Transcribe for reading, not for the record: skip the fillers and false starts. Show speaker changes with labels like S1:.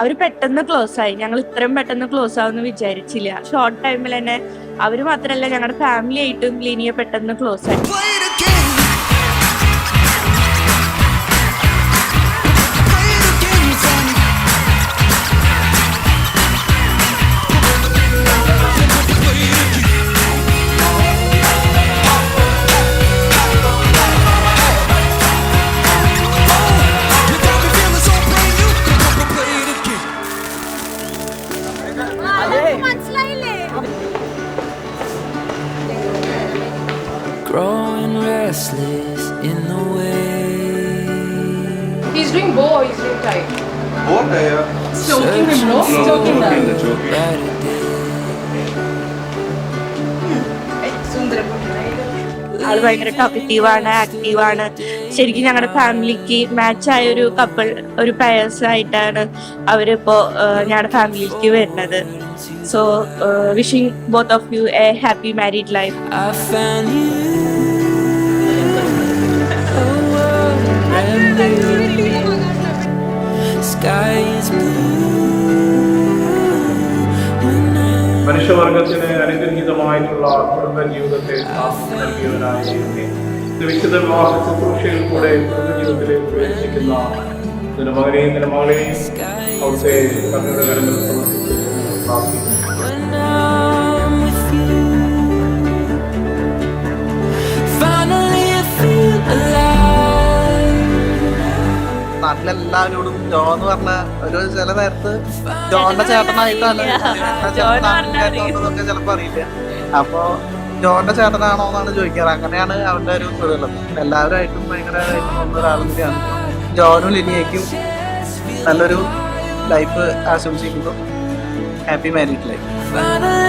S1: അവര് പെട്ടെന്ന് ക്ലോസ് ആയി. ഞങ്ങൾ ഇത്രയും പെട്ടെന്ന് ക്ലോസ് ആവുമെന്ന് വിചാരിച്ചില്ല. ഷോർട്ട് ടൈമിൽ തന്നെ അവര് മാത്രല്ല ഞങ്ങളുടെ ഫാമിലി ആയിട്ടും ലിനിയ പെട്ടെന്ന് ക്ലോസ് ആയി.
S2: Growing restless in the way.
S3: He's doing bow or he's doing tight?
S4: What?
S3: Stroking him, no? Stroking that.
S1: ആള് ഭയങ്കര ടോക്കറ്റീവാണ്, ആക്റ്റീവാണ്. ശരിക്കും ഞങ്ങളുടെ ഫാമിലിക്ക് മാച്ചായ ഒരു കപ്പിൾ, ഒരു പെയേഴ്സ് ആയിട്ടാണ് അവരിപ്പോ ഞങ്ങളുടെ ഫാമിലിക്ക് വരുന്നത്. So wishing both of you a happy married life.
S2: I found you. A world brand new. Sky is blue.
S5: മനുഷ്യവർഗത്തിന് അനുഗ്രഹീതമായിട്ടുള്ള കുടുംബ ജീവിതത്തെ നൽകിയവനായ ദൈവമേ, വിശുദ്ധ വിവാഹ ശുശ്രൂഷയിൽ കൂടെ കുടുംബജീവിതത്തിലേക്ക് പ്രവേശിക്കുന്ന നിന്റെ മകനെയും നിന്റെ മകളെയും അവിടുത്തെ കർമ്മയുടെ കരങ്ങളിൽ സമർപ്പിച്ച് പ്രാർത്ഥിക്കുന്നു.
S2: When I'm with you, finally I feel alive.
S4: നാട്ടിലെല്ലാവരോടും ജോ എന്ന് പറഞ്ഞ ഒരു ചില നേരത്ത് ജോന്റെ ചേട്ടനായിട്ടാണ് ചിലപ്പോ അറിയില്ല. അപ്പൊ ജോന്റെ ചേട്ടനാണോ എന്നാണ് ചോദിക്കാറ്. അങ്ങനെയാണ് അവന്റെ ഒരു ഇതുള്ളത്. എല്ലാവരുമായിട്ടും ഭയങ്കരമായിട്ട് തോന്നുന്ന ഒരാളും കൂടിയാണ്. ജോനും ലിനിയയ്ക്കും നല്ലൊരു ലൈഫ് ആശംസിക്കുന്നു. Happy married life.
S2: Finally